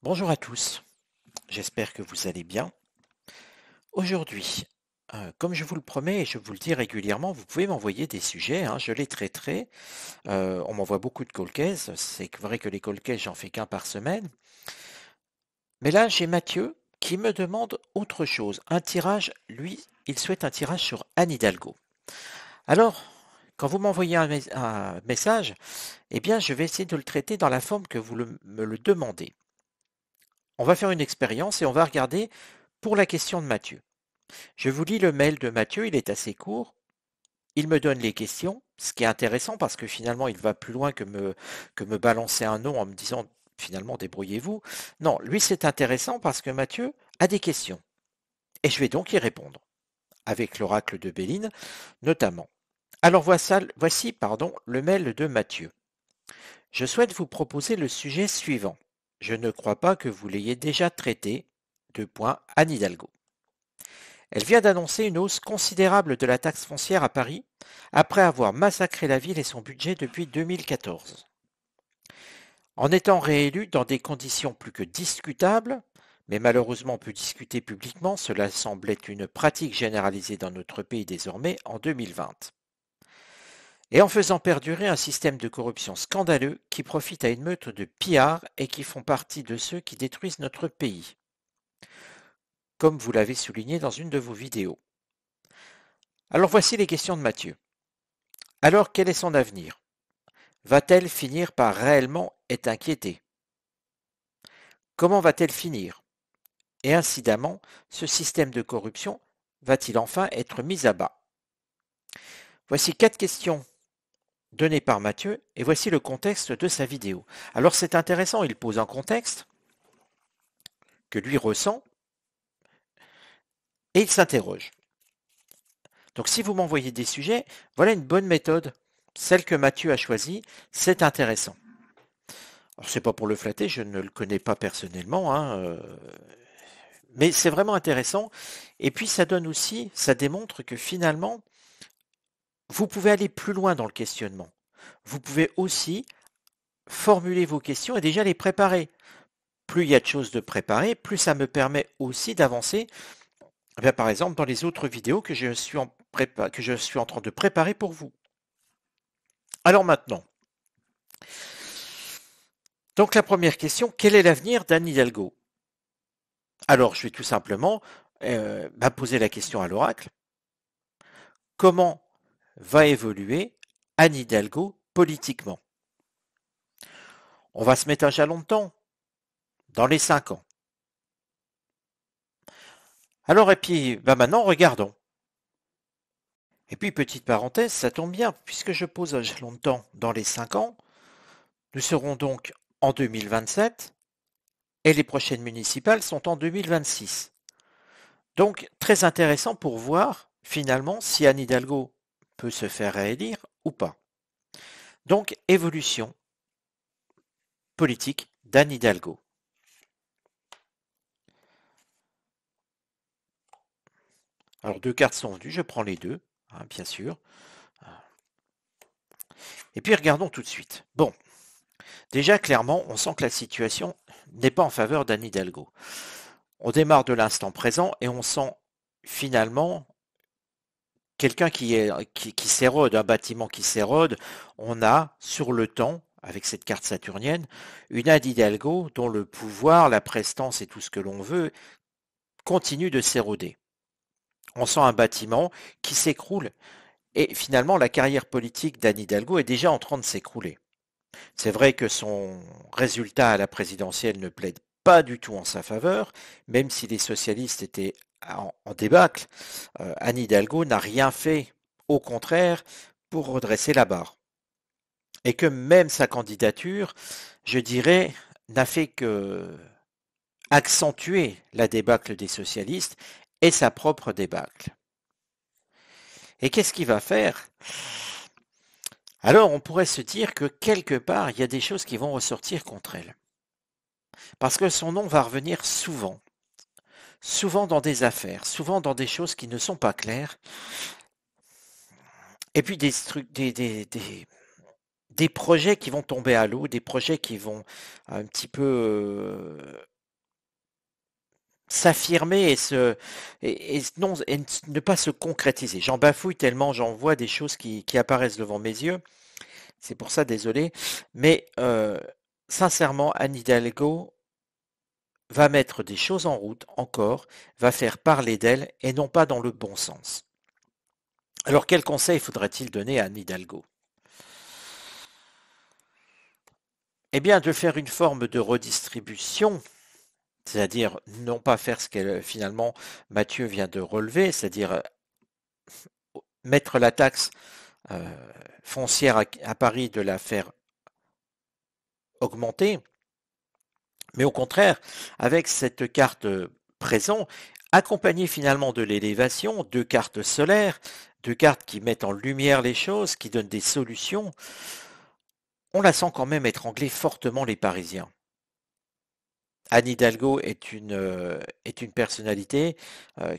Bonjour à tous, j'espère que vous allez bien. Aujourd'hui, comme je vous le promets et je vous le dis régulièrement, vous pouvez m'envoyer des sujets, hein, je les traiterai. On m'envoie beaucoup de call cases, c'est vrai que les call cases, j'en fais qu'un par semaine. Mais là, j'ai Mathieu qui me demande autre chose. Un tirage, lui, il souhaite un tirage sur Anne Hidalgo. Alors, quand vous m'envoyez un message, eh bien, je vais essayer de le traiter dans la forme que vous me le demandez. On va faire une expérience et on va regarder pour la question de Mathieu. Je vous lis le mail de Mathieu, il est assez court. Il me donne les questions, ce qui est intéressant parce que finalement il va plus loin que me balancer un nom en me disant finalement débrouillez-vous. Non, lui c'est intéressant parce que Mathieu a des questions. Et je vais donc y répondre, avec l'oracle de Béline notamment. Alors voici le mail de Mathieu. Je souhaite vous proposer le sujet suivant. Je ne crois pas que vous l'ayez déjà traité. Deux points, Anne Hidalgo. Elle vient d'annoncer une hausse considérable de la taxe foncière à Paris, après avoir massacré la ville et son budget depuis 2014. En étant réélue dans des conditions plus que discutables, mais malheureusement peu discutées publiquement, cela semblait une pratique généralisée dans notre pays désormais en 2020. Et en faisant perdurer un système de corruption scandaleux qui profite à une meute de pillards et qui font partie de ceux qui détruisent notre pays, comme vous l'avez souligné dans une de vos vidéos. Alors voici les questions de Mathieu. Alors quel est son avenir? Va-t-elle finir par réellement être inquiétée? Comment va-t-elle finir? Et incidemment, ce système de corruption va-t-il enfin être mis à bas? Voici 4 questions données par Mathieu et voici le contexte de sa vidéo. Alors c'est intéressant, il pose un contexte que lui ressent et il s'interroge. Donc si vous m'envoyez des sujets, voilà une bonne méthode. Celle que Mathieu a choisie, c'est intéressant. Alors c'est pas pour le flatter, je ne le connais pas personnellement, hein, mais c'est vraiment intéressant. Et puis ça donne aussi, ça démontre que finalement, vous pouvez aller plus loin dans le questionnement. Vous pouvez aussi formuler vos questions et déjà les préparer. Plus il y a de choses de préparer, plus ça me permet aussi d'avancer. Eh par exemple, dans les autres vidéos que je suis en train de préparer pour vous. Alors maintenant, donc la première question, quel est l'avenir d'Anne Hidalgo? Alors je vais tout simplement poser la question à l'oracle. Comment va évoluer Anne Hidalgo politiquement? On va se mettre un jalon de temps dans les 5 ans. Alors, et puis, maintenant, regardons. Et puis, petite parenthèse, ça tombe bien, puisque je pose un jalon de temps dans les 5 ans, nous serons donc en 2027 et les prochaines municipales sont en 2026. Donc, très intéressant pour voir, finalement, si Anne Hidalgo peut se faire réélire ou pas. Donc, évolution politique d'Anne Hidalgo. Alors, deux cartes sont venues, je prends les deux, hein, bien sûr. Et puis, regardons tout de suite. Bon, déjà, clairement, on sent que la situation n'est pas en faveur d'Anne Hidalgo. On démarre de l'instant présent et on sent finalement quelqu'un qui s'érode, un bâtiment qui s'érode. On a sur le temps, avec cette carte saturnienne, une Anne Hidalgo dont le pouvoir, la prestance et tout ce que l'on veut continue de s'éroder. On sent un bâtiment qui s'écroule et finalement la carrière politique d'Anne Hidalgo est déjà en train de s'écrouler. C'est vrai que son résultat à la présidentielle ne plaide pas du tout en sa faveur, même si les socialistes étaient en débâcle. Anne Hidalgo n'a rien fait, au contraire, pour redresser la barre. Et que même sa candidature, je dirais, n'a fait que accentuer la débâcle des socialistes et sa propre débâcle. Et qu'est-ce qu'il va faire? Alors on pourrait se dire que quelque part, il y a des choses qui vont ressortir contre elle. Parce que son nom va revenir souvent. Souvent dans des affaires, souvent dans des choses qui ne sont pas claires. Et puis des projets qui vont tomber à l'eau, des projets qui vont un petit peu s'affirmer et ne pas se concrétiser. J'en bafouille tellement, j'en vois des choses qui apparaissent devant mes yeux. C'est pour ça, désolé. Mais sincèrement, Anne Hidalgo va mettre des choses en route encore, va faire parler d'elle et non pas dans le bon sens. Alors quel conseil faudrait-il donner à Anne Hidalgo? Eh bien, de faire une forme de redistribution, c'est-à-dire non pas faire ce qu'elle finalement Mathieu vient de relever, c'est-à-dire mettre la taxe foncière à Paris, de la faire augmenter, mais au contraire, avec cette carte présent, accompagnée finalement de l'élévation, de cartes solaires, de cartes qui mettent en lumière les choses, qui donnent des solutions, on la sent quand même étrangler fortement les Parisiens. Anne Hidalgo est une personnalité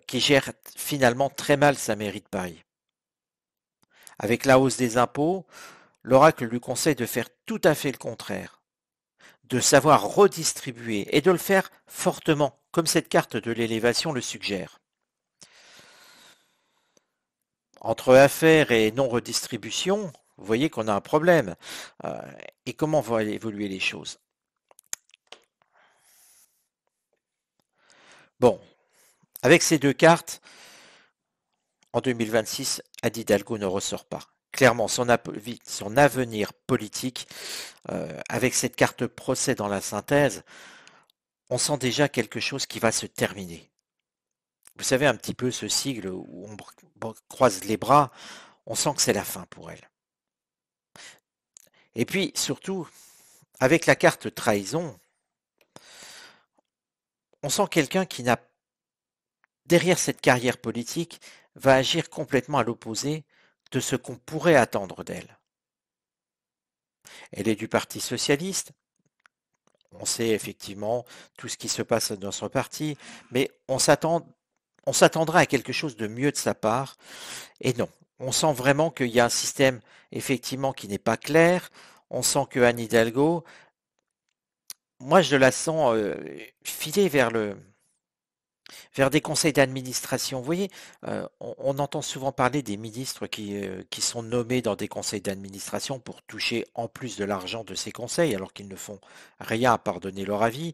qui gère finalement très mal sa mairie de Paris. Avec la hausse des impôts, l'oracle lui conseille de faire tout à fait le contraire, de savoir redistribuer et de le faire fortement, comme cette carte de l'élévation le suggère. Entre affaires et non-redistribution, vous voyez qu'on a un problème. Euh, et comment vont évoluer les choses? Bon, avec ces deux cartes, en 2026, Anne Hidalgo ne ressort pas. Clairement, son avenir politique, avec cette carte procès dans la synthèse, on sent déjà quelque chose qui va se terminer. Vous savez, un petit peu ce sigle où on croise les bras, on sent que c'est la fin pour elle. Et puis, surtout, avec la carte trahison, on sent quelqu'un qui n'a, derrière cette carrière politique, va agir complètement à l'opposé de ce qu'on pourrait attendre d'elle. Elle est du Parti socialiste. On sait effectivement tout ce qui se passe dans son parti, mais on s'attendra à quelque chose de mieux de sa part. Et non, on sent vraiment qu'il y a un système effectivement qui n'est pas clair. On sent que Anne Hidalgo, moi je la sens filer vers des conseils d'administration. Vous voyez, on entend souvent parler des ministres qui sont nommés dans des conseils d'administration pour toucher en plus de l'argent de ces conseils, alors qu'ils ne font rien à part donner leur avis.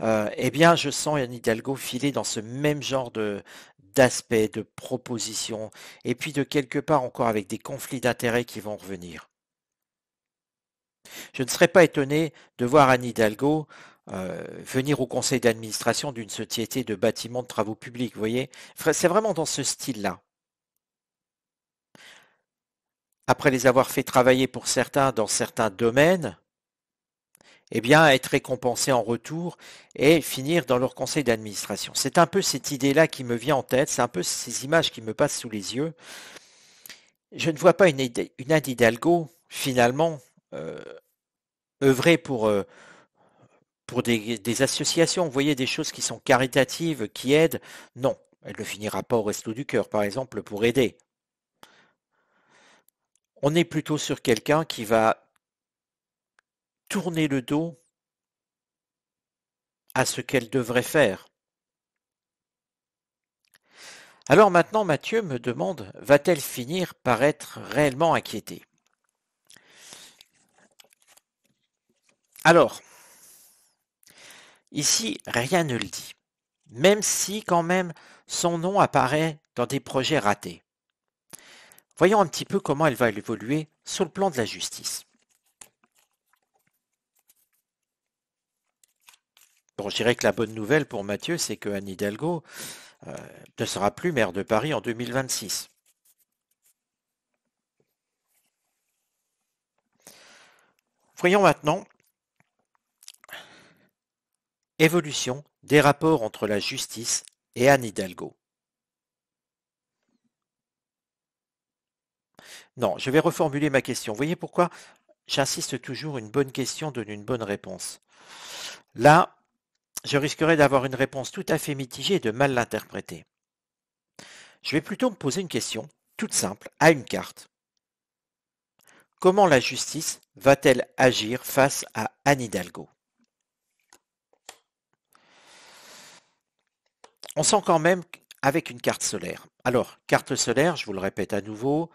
Eh bien, je sens Anne Hidalgo filer dans ce même genre d'aspects, de propositions, et puis de quelque part encore avec des conflits d'intérêts qui vont revenir. Je ne serais pas étonné de voir Anne Hidalgo venir au conseil d'administration d'une société de bâtiments de travaux publics, vous voyez? C'est vraiment dans ce style-là. Après les avoir fait travailler pour certains dans certains domaines, eh bien, être récompensé en retour et finir dans leur conseil d'administration. C'est un peu cette idée-là qui me vient en tête, c'est un peu ces images qui me passent sous les yeux. Je ne vois pas une Anne Hidalgo, finalement, euh, œuvrer pour des associations, vous voyez, des choses qui sont caritatives, qui aident. Non, elle ne finira pas au Resto du Cœur, par exemple, pour aider. On est plutôt sur quelqu'un qui va tourner le dos à ce qu'elle devrait faire. Alors maintenant, Mathieu me demande, va-t-elle finir par être réellement inquiétée? Alors, ici, rien ne le dit. Même si, quand même, son nom apparaît dans des projets ratés. Voyons un petit peu comment elle va évoluer sur le plan de la justice. Bon, je dirais que la bonne nouvelle pour Mathieu, c'est que Anne Hidalgo ne sera plus maire de Paris en 2026. Voyons maintenant évolution des rapports entre la justice et Anne Hidalgo. Non, je vais reformuler ma question. Vous voyez pourquoi j'insiste toujours, une bonne question donne une bonne réponse. Là, je risquerais d'avoir une réponse tout à fait mitigée et de mal l'interpréter. Je vais plutôt me poser une question toute simple à une carte. Comment la justice va-t-elle agir face à Anne Hidalgo? on sent quand même avec une carte solaire. Alors, carte solaire, je vous le répète à nouveau,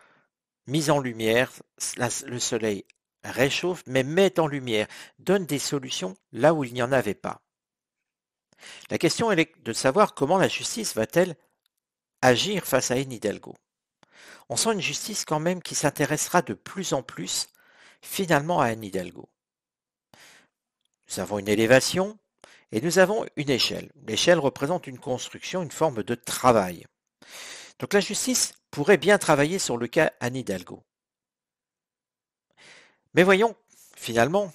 mise en lumière, le soleil réchauffe, mais met en lumière, donne des solutions là où il n'y en avait pas. La question est de savoir comment la justice va-t-elle agir face à Anne Hidalgo. On sent une justice quand même qui s'intéressera de plus en plus finalement à Anne Hidalgo. Nous avons une élévation et nous avons une échelle. L'échelle représente une construction, une forme de travail. Donc la justice pourrait bien travailler sur le cas Anne Hidalgo. Mais voyons, finalement,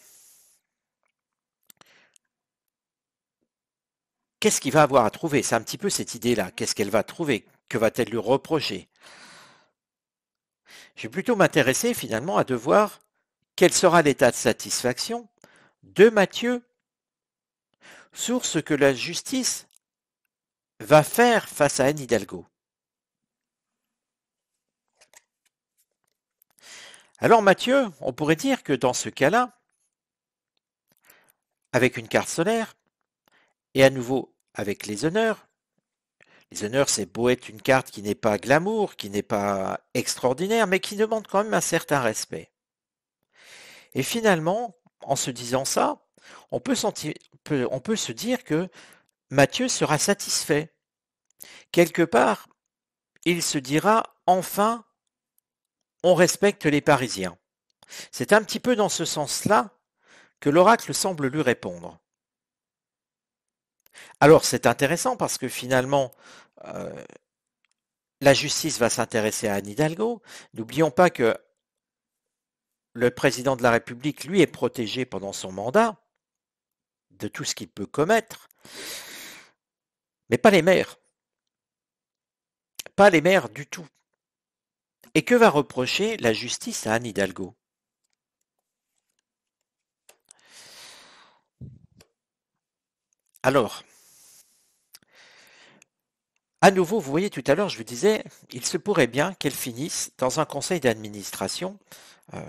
qu'est-ce qu'il va avoir à trouver? C'est un petit peu cette idée-là. Qu'est-ce qu'elle va trouver? Que va-t-elle lui reprocher? Je vais plutôt m'intéresser finalement à de voir quel sera l'état de satisfaction de Mathieu sur ce que la justice va faire face à Anne Hidalgo. Alors Mathieu, on pourrait dire que dans ce cas-là, avec une carte solaire, et à nouveau avec les honneurs, c'est beau être une carte qui n'est pas glamour, qui n'est pas extraordinaire, mais qui demande quand même un certain respect. Et finalement, en se disant ça, on peut se dire que Mathieu sera satisfait. Quelque part, il se dira enfin, on respecte les Parisiens. C'est un petit peu dans ce sens-là que l'oracle semble lui répondre. Alors c'est intéressant parce que finalement, euh, la justice va s'intéresser à Anne Hidalgo. N'oublions pas que le président de la République, lui, est protégé pendant son mandat de tout ce qu'il peut commettre, mais pas les maires. Pas les maires du tout. Et que va reprocher la justice à Anne Hidalgo? Alors, à nouveau, vous voyez tout à l'heure, je vous disais, il se pourrait bien qu'elle finisse dans un conseil d'administration, euh,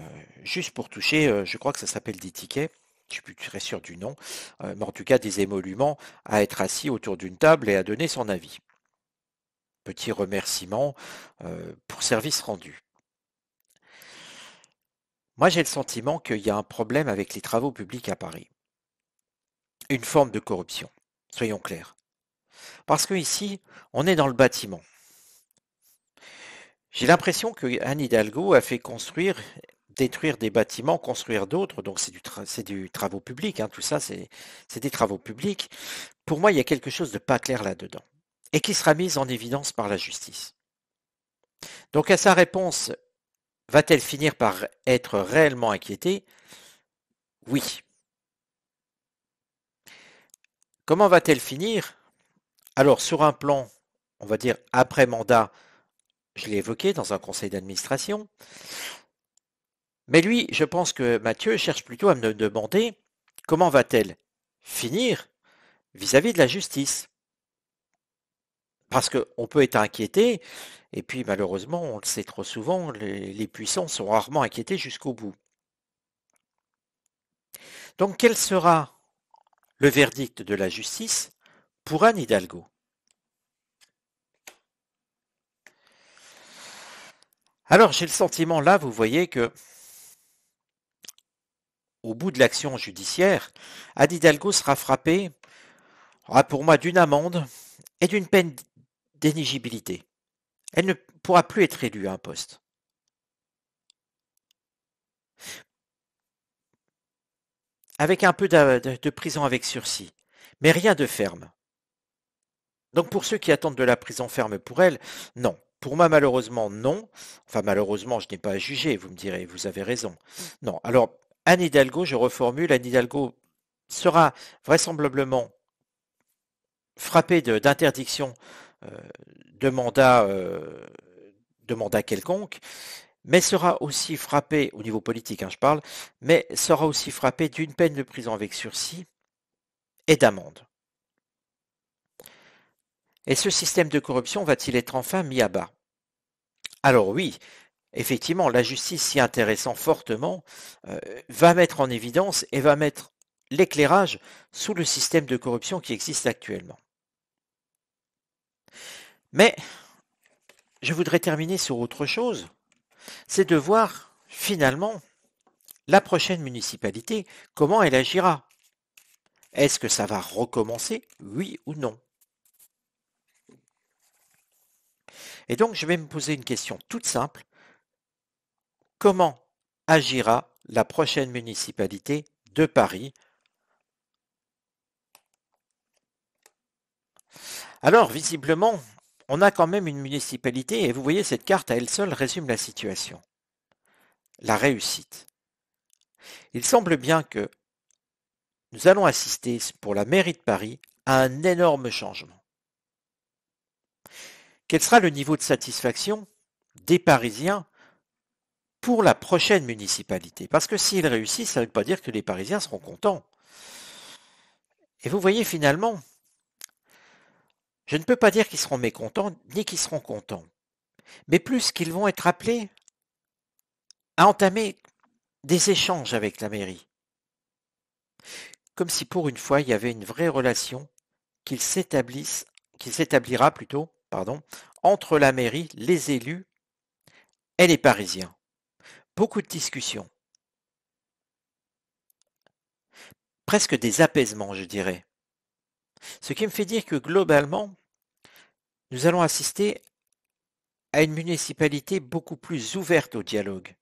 juste pour toucher, je crois que ça s'appelle des tickets, je suis plus très sûr du nom, mais en tout cas des émoluments à être assis autour d'une table et à donner son avis. Petit remerciement pour service rendu. Moi, j'ai le sentiment qu'il y a un problème avec les travaux publics à Paris. Une forme de corruption, soyons clairs. Parce que ici, on est dans le bâtiment. J'ai l'impression que Anne Hidalgo a fait détruire des bâtiments, construire d'autres, donc c'est du travaux publics, hein, tout ça, c'est des travaux publics. Pour moi, il y a quelque chose de pas clair là-dedans, et qui sera mis en évidence par la justice. Donc à sa réponse, va-t-elle finir par être réellement inquiétée? Oui. Comment va-t-elle finir? Alors sur un plan, on va dire après mandat, je l'ai évoqué dans un conseil d'administration, mais lui, je pense que Mathieu cherche plutôt à me demander comment va-t-elle finir vis-à-vis de la justice. Parce qu'on peut être inquiété, et puis malheureusement, on le sait trop souvent, les puissants sont rarement inquiétés jusqu'au bout. Donc quel sera le verdict de la justice pour Anne Hidalgo? Alors j'ai le sentiment là, vous voyez que au bout de l'action judiciaire, Anne Hidalgo sera frappée, pour moi, d'une amende et d'une peine d'éligibilité. Elle ne pourra plus être élue à un poste. Avec un peu de prison avec sursis, mais rien de ferme. Donc pour ceux qui attendent de la prison ferme pour elle, non. Pour moi, malheureusement, non. Enfin, malheureusement, je n'ai pas à juger, vous me direz, vous avez raison. Non. Alors, Anne Hidalgo, je reformule, Anne Hidalgo sera vraisemblablement frappée d'interdiction euh, de mandat, de mandat quelconque, mais sera aussi frappée, au niveau politique, hein, je parle, mais sera aussi frappée d'une peine de prison avec sursis et d'amende. Et ce système de corruption va-t-il être enfin mis à bas? Alors oui, effectivement, la justice s'y intéressant fortement va mettre en évidence et va mettre l'éclairage sous le système de corruption qui existe actuellement. Mais je voudrais terminer sur autre chose, c'est de voir finalement la prochaine municipalité, comment elle agira. Est-ce que ça va recommencer, oui ou non? Et donc je vais me poser une question toute simple. Comment agira la prochaine municipalité de Paris? Alors, visiblement, on a quand même une municipalité, et vous voyez, cette carte à elle seule résume la situation. La réussite. Il semble bien que nous allons assister, pour la mairie de Paris, à un énorme changement. Quel sera le niveau de satisfaction des Parisiens pour la prochaine municipalité? Parce que s'ils réussissent, ça ne veut pas dire que les Parisiens seront contents. Et vous voyez, finalement, je ne peux pas dire qu'ils seront mécontents, ni qu'ils seront contents, mais plus qu'ils vont être appelés à entamer des échanges avec la mairie. Comme si pour une fois il y avait une vraie relation qui s'établira plutôt, pardon, entre la mairie, les élus et les Parisiens. Beaucoup de discussions, presque des apaisements, je dirais. Ce qui me fait dire que globalement, nous allons assister à une municipalité beaucoup plus ouverte au dialogue,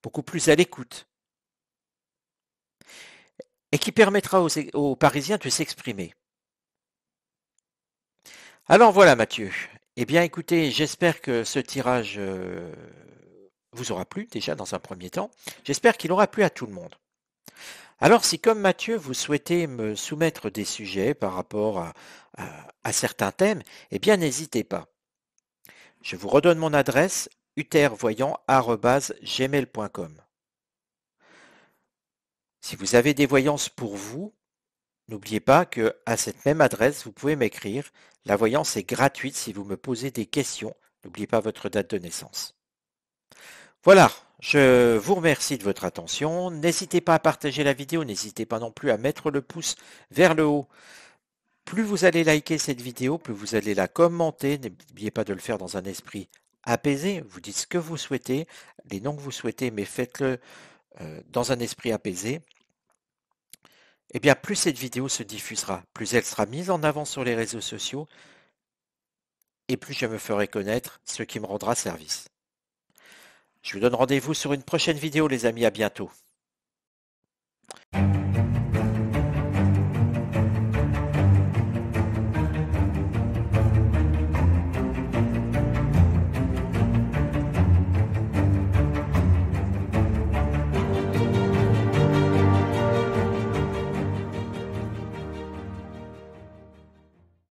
beaucoup plus à l'écoute, et qui permettra aux Parisiens de s'exprimer. Alors voilà Mathieu. Eh bien écoutez, j'espère que ce tirage vous aura plu déjà dans un premier temps. J'espère qu'il aura plu à tout le monde. Alors si comme Mathieu, vous souhaitez me soumettre des sujets par rapport à certains thèmes, eh bien n'hésitez pas. Je vous redonne mon adresse utervoyant@gmail.com. Si vous avez des voyances pour vous, n'oubliez pas que à cette même adresse, vous pouvez m'écrire. La voyance est gratuite si vous me posez des questions. N'oubliez pas votre date de naissance. Voilà, je vous remercie de votre attention. N'hésitez pas à partager la vidéo, n'hésitez pas non plus à mettre le pouce vers le haut. Plus vous allez liker cette vidéo, plus vous allez la commenter. N'oubliez pas de le faire dans un esprit apaisé. Vous dites ce que vous souhaitez, les noms que vous souhaitez, mais faites-le dans un esprit apaisé. Eh bien, plus cette vidéo se diffusera, plus elle sera mise en avant sur les réseaux sociaux, et plus je me ferai connaître, ce qui me rendra service. Je vous donne rendez-vous sur une prochaine vidéo, les amis. À bientôt.